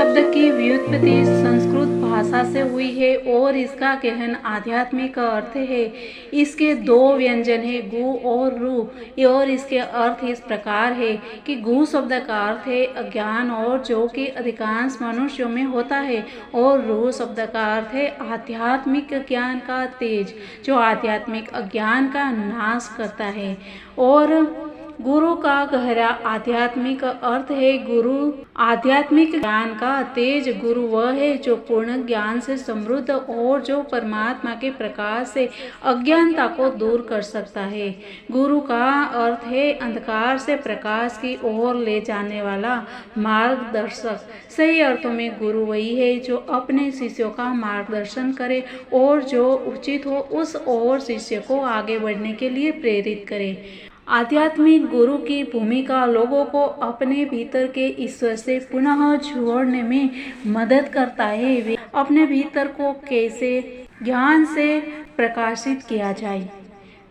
शब्द की व्युत्पत्ति संस्कृत भाषा से हुई है और इसका गहन आध्यात्मिक अर्थ है। इसके दो व्यंजन है, गु और रु, और इसके अर्थ इस प्रकार है कि गु शब्द का अर्थ है अज्ञान और जो कि अधिकांश मनुष्यों में होता है, और रु शब्द का अर्थ है आध्यात्मिक ज्ञान का तेज जो आध्यात्मिक अज्ञान का नाश करता है। और गुरु का गहरा आध्यात्मिक अर्थ है गुरु आध्यात्मिक ज्ञान का तेज। गुरु वह है जो पूर्ण ज्ञान से समृद्ध और जो परमात्मा के प्रकाश से अज्ञानता को दूर कर सकता है। गुरु का अर्थ है अंधकार से प्रकाश की ओर ले जाने वाला मार्गदर्शक। सही अर्थों में गुरु वही है जो अपने शिष्यों का मार्गदर्शन करे और जो उचित हो उस ओर शिष्य को आगे बढ़ने के लिए प्रेरित करे। आध्यात्मिक गुरु की भूमिका लोगों को अपने भीतर के ईश्वर से पुनः जोड़ने में मदद करता है। वे अपने भीतर को कैसे ज्ञान से प्रकाशित किया जाए।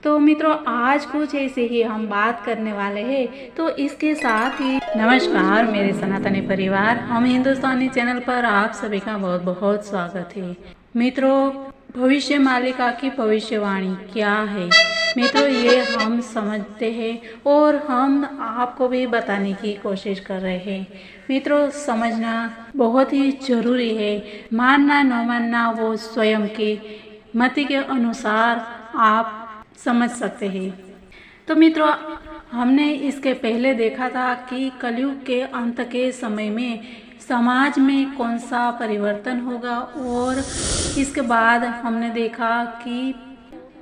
तो मित्रों, आज कुछ ऐसे ही हम बात करने वाले हैं। तो इसके साथ ही नमस्कार मेरे सनातनी परिवार, हम हिंदुस्तानी चैनल पर आप सभी का बहुत बहुत स्वागत है। मित्रों, भविष्य मालिका की भविष्यवाणी क्या है मित्रों, ये हम समझते हैं और हम आपको भी बताने की कोशिश कर रहे हैं। मित्रों, समझना बहुत ही जरूरी है। मानना न मानना वो स्वयं की मति के अनुसार आप समझ सकते हैं। तो मित्रों, हमने इसके पहले देखा था कि कलयुग के अंत के समय में समाज में कौन सा परिवर्तन होगा, और इसके बाद हमने देखा कि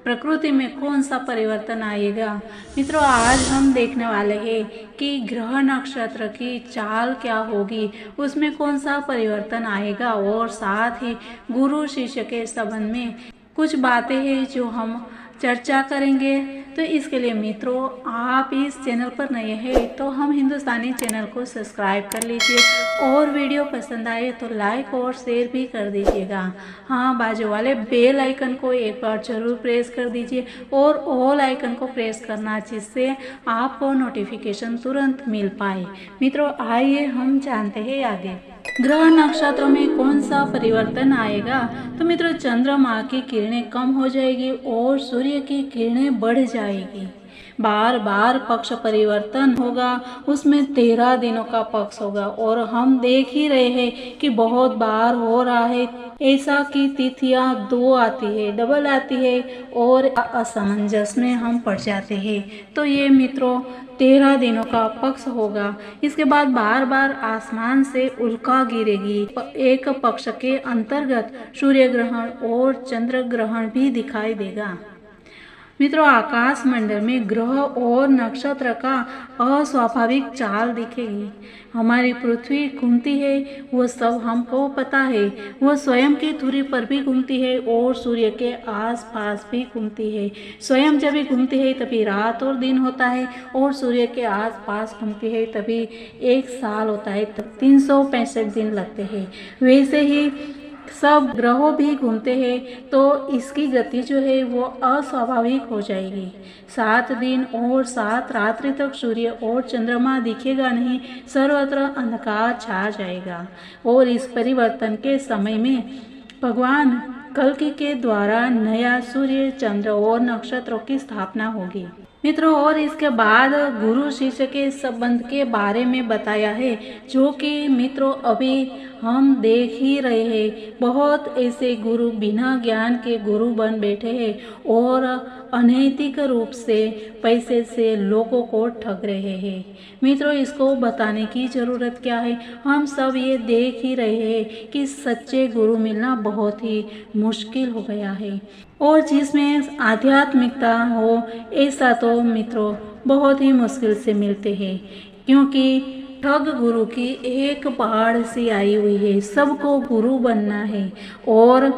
प्रकृति में कौन सा परिवर्तन आएगा। मित्रों, आज हम देखने वाले हैं कि ग्रह नक्षत्र की चाल क्या होगी, उसमें कौन सा परिवर्तन आएगा, और साथ ही गुरु शिष्य के संबंध में कुछ बातें हैं जो हम चर्चा करेंगे। तो इसके लिए मित्रों, आप इस चैनल पर नए हैं तो हम हिंदुस्तानी चैनल को सब्सक्राइब कर लीजिए, और वीडियो पसंद आए तो लाइक और शेयर भी कर दीजिएगा। हाँ, बाजू वाले बेल आइकन को एक बार जरूर प्रेस कर दीजिए और ऑल आइकन को प्रेस करना, जिससे आपको नोटिफिकेशन तुरंत मिल पाए। मित्रों, आइए हम जानते हैं आगे ग्रह नक्षत्रों में कौन सा परिवर्तन आएगा। तो मित्रों, चंद्रमा की किरणें कम हो जाएगी और सूर्य की किरणें बढ़ जाएगी। बार बार पक्ष परिवर्तन होगा, उसमें 13 दिनों का पक्ष होगा, और हम देख ही रहे हैं कि बहुत बार हो रहा है ऐसा कि तिथियां 2 आती है, डबल आती है, और असमंजस में हम पड़ जाते हैं। तो ये मित्रों 13 दिनों का पक्ष होगा। इसके बाद बार बार आसमान से उल्का गिरेगी। एक पक्ष के अंतर्गत सूर्य ग्रहण और चंद्र ग्रहण भी दिखाई देगा। मित्रों, आकाश मंडल में ग्रह और नक्षत्र का अस्वाभाविक चाल दिखेगी। हमारी पृथ्वी घूमती है, वो सब हमको पता है। वो स्वयं की धुरी पर भी घूमती है और सूर्य के आसपास भी घूमती है। स्वयं जब भी घूमती है तभी रात और दिन होता है, और सूर्य के आसपास घूमती है तभी 1 साल होता है, तब 365 दिन लगते हैं। वैसे ही सब ग्रहों भी घूमते हैं, तो इसकी गति जो है वो अस्वाभाविक हो जाएगी। 7 दिन और 7 रात्रि तक सूर्य और चंद्रमा दिखेगा नहीं, सर्वत्र अंधकार छा जाएगा। और इस परिवर्तन के समय में भगवान कल्कि के द्वारा नया सूर्य, चंद्र और नक्षत्रों की स्थापना होगी। मित्रों, और इसके बाद गुरु शिष्य के संबंध के बारे में बताया है, जो कि मित्रों अभी हम देख ही रहे हैं। बहुत ऐसे गुरु बिना ज्ञान के गुरु बन बैठे हैं और अनैतिक रूप से पैसे से लोगों को ठग रहे हैं। मित्रों, इसको बताने की ज़रूरत क्या है। हम सब ये देख ही रहे हैं कि सच्चे गुरु मिलना बहुत ही मुश्किल हो गया है, और जिसमें आध्यात्मिकता हो ऐसा तो मित्रों बहुत ही मुश्किल से मिलते हैं, क्योंकि ठग गुरु की एक पहाड़ सी आई हुई है। सबको गुरु बनना है, और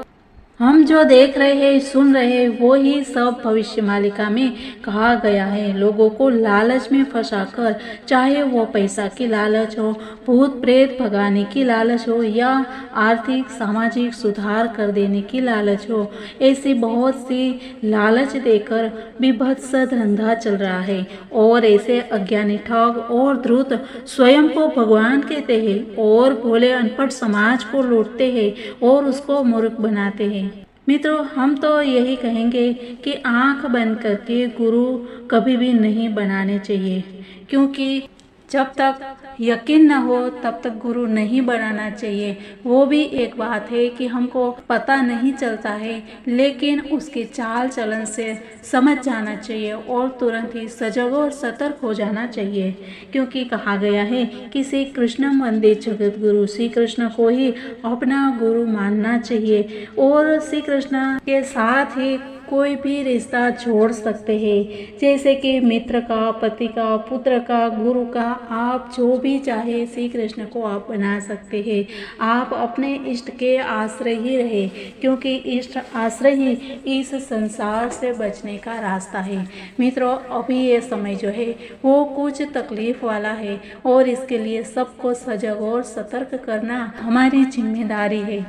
हम जो देख रहे हैं, सुन रहे हैं, वो ही सब भविष्य मालिका में कहा गया है। लोगों को लालच में फंसाकर, चाहे वो पैसा की लालच हो, भूत प्रेत भगाने की लालच हो या आर्थिक सामाजिक सुधार कर देने की लालच हो, ऐसी बहुत सी लालच देकर बीभत्स धंधा चल रहा है। और ऐसे अज्ञानी ठग और धूर्त स्वयं को भगवान कहते हैं और भोले अनपढ़ समाज को लूटते हैं और उसको मूर्ख बनाते हैं। मित्रों, हम तो यही कहेंगे कि आंख बंद करके गुरु कभी भी नहीं बनाने चाहिए, क्योंकि जब तक यकीन न हो तब तक गुरु नहीं बनाना चाहिए। वो भी एक बात है कि हमको पता नहीं चलता है, लेकिन उसके चाल चलन से समझ जाना चाहिए और तुरंत ही सजग और सतर्क हो जाना चाहिए, क्योंकि कहा गया है कि श्री कृष्ण वंदे जगत गुरु, श्री कृष्ण को ही अपना गुरु मानना चाहिए और श्री कृष्ण के साथ ही कोई भी रिश्ता जोड़ सकते हैं, जैसे कि मित्र का, पति का, पुत्र का, गुरु का, आप जो भी चाहे श्री कृष्ण को आप बना सकते हैं। आप अपने इष्ट के आश्रय ही रहे, क्योंकि इष्ट आश्रय ही इस संसार से बचने का रास्ता है। मित्रों, अभी ये समय जो है वो कुछ तकलीफ वाला है और इसके लिए सबको सजग और सतर्क करना हमारी जिम्मेदारी है।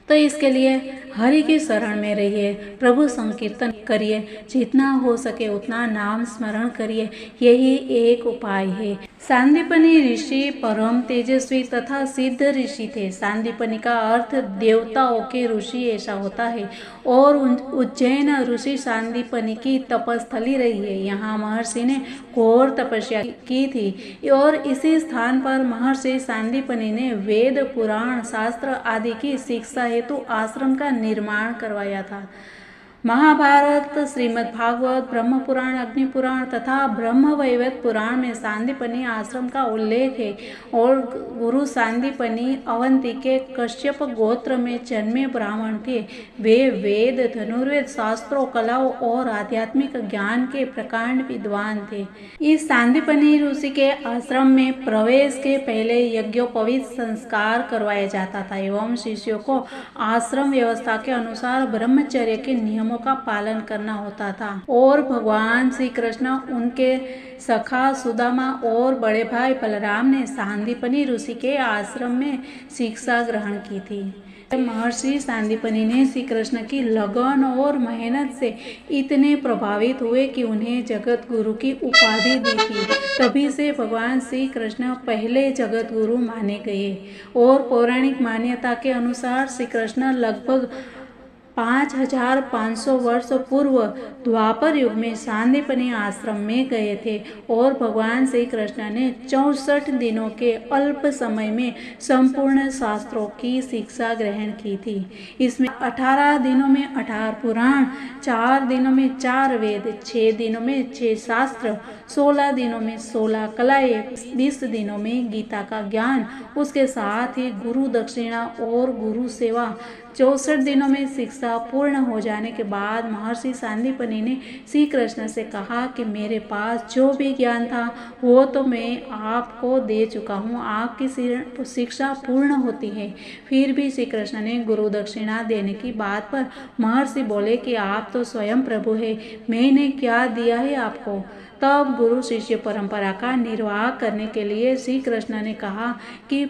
तो इसके लिए हरि की शरण में रहिए, प्रभु संकीर्तन करिए, जितना हो सके उतना नाम स्मरण करिए, यही एक उपाय है। सांदीपनी ऋषि परम तेजस्वी तथा सिद्ध ऋषि थे। सांदीपनी का अर्थ देवताओं के ऋषि ऐसा होता है और उज्जैन ऋषि सांदीपनी की तपस्थली रही है। यहाँ महर्षि ने घोर तपस्या की थी और इसी स्थान पर महर्षि सांदीपनी ने वेद, पुराण, शास्त्र आदि की शिक्षा हेतु आश्रम का निर्माण करवाया था। महाभारत, श्रीमद् भागवत, ब्रह्म पुराण, अग्नि पुराण तथा ब्रह्म वैवर्त पुराण में सांदीपनी आश्रम का उल्लेख है और गुरु सांदीपनी अवंती के कश्यप गोत्र में जन्मे ब्राह्मण थे। वे वेद, धनुर्वेद, शास्त्रों, कलाओं और आध्यात्मिक ज्ञान के प्रकांड विद्वान थे। इस सांदीपनी ऋषि के आश्रम में प्रवेश के पहले यज्ञोपवीत संस्कार करवाया जाता था एवं शिष्यों को आश्रम व्यवस्था के अनुसार ब्रह्मचर्य के नियमों का पालन करना होता था और भगवान श्री कृष्ण, उनके सखा सुदामा और बड़े भाई बलराम ने सांदीपनी ऋषि के आश्रम में शिक्षा ग्रहण की थी। महर्षि सांदीपनी ने श्री कृष्ण की लगन और मेहनत से इतने प्रभावित हुए कि उन्हें जगत गुरु की उपाधि दी थी। तभी से भगवान श्री कृष्ण पहले जगत गुरु माने गए और पौराणिक मान्यता के अनुसार श्री कृष्ण लगभग 5500 वर्ष पूर्व द्वापर युग में सांदीपनी आश्रम में गए थे और भगवान श्री कृष्ण ने 64 दिनों के अल्प समय में संपूर्ण शास्त्रों की शिक्षा ग्रहण की थी। इसमें 18 दिनों में 18 पुराण, 4 दिनों में 4 वेद, 6 दिनों में 6 शास्त्र, 16 दिनों में 16 कलाएं, 20 दिनों में गीता का ज्ञान, उसके साथ ही गुरु दक्षिणा और गुरु सेवा। 64 दिनों में शिक्षा पूर्ण हो जाने के बाद महर्षि सांदीपनी ने श्री कृष्ण से कहा कि मेरे पास जो भी ज्ञान था वो तो मैं आपको दे चुका हूँ, आपकी शिक्षा पूर्ण होती है। फिर भी श्री कृष्ण ने गुरु दक्षिणा देने की बात पर महर्षि बोले कि आप तो स्वयं प्रभु है, मैंने क्या दिया है आपको। तब गुरु शिष्य परंपरा का निर्वाह करने के लिए श्री कृष्ण ने कहा कि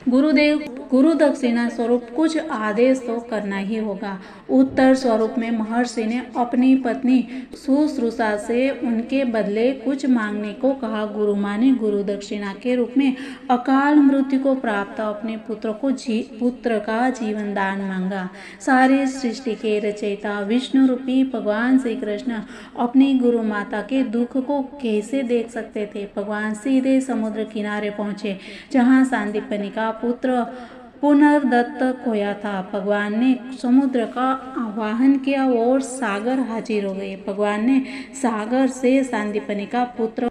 गुरुदेव, गुरु दक्षिणा स्वरूप कुछ आदेश तो करना ही होगा। उत्तर स्वरूप में महर्षि ने अपनी पत्नी शुश्रूषा से उनके बदले कुछ मांगने को कहा। गुरु माँ ने गुरु दक्षिणा के रूप में अकाल मृत्यु को प्राप्त अपने पुत्र का जीवन दान मांगा। सारी सृष्टि के रचयिता विष्णु रूपी भगवान श्री कृष्ण अपनी गुरु माता के दुख को कैसे देख सकते थे। भगवान सीधे समुद्र किनारे पहुंचे जहाँ सांदीपनी का पुत्र पुनर्दत्त खोया था। भगवान ने समुद्र का आवाहन किया और सागर हाजिर हो गए। भगवान ने सागर से सांदीपनी का पुत्र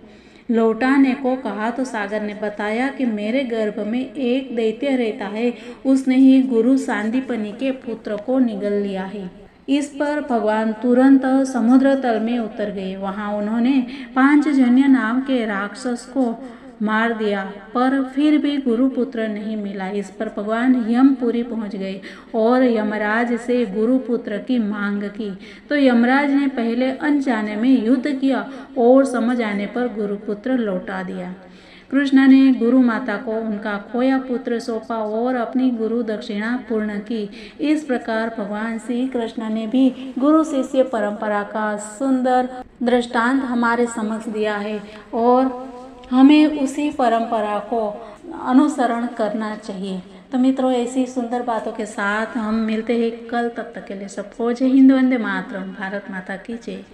लौटाने को कहा तो सागर ने बताया कि मेरे गर्भ में एक दैत्य रहता है, उसने ही गुरु सांदीपनी के पुत्र को निगल लिया है। इस पर भगवान तुरंत समुद्र तल में उतर गए। वहां उन्होंने पांचजन्य नाम के राक्षस को मार दिया, पर फिर भी गुरुपुत्र नहीं मिला। इस पर भगवान यमपुरी पहुंच गए और यमराज से गुरुपुत्र की मांग की। तो यमराज ने पहले अनजाने में युद्ध किया और समझ आने पर गुरुपुत्र लौटा दिया। कृष्ण ने गुरु माता को उनका खोया पुत्र सौंपा और अपनी गुरु दक्षिणा पूर्ण की। इस प्रकार भगवान श्री कृष्ण ने भी गुरु शिष्य परंपरा का सुंदर दृष्टांत हमारे समक्ष दिया है और हमें उसी परंपरा को अनुसरण करना चाहिए। तो मित्रों, ऐसी सुंदर बातों के साथ हम मिलते हैं कल। तब तक के लिए सबको जय हिंद, वंदे मातरम। भारत माता की जय।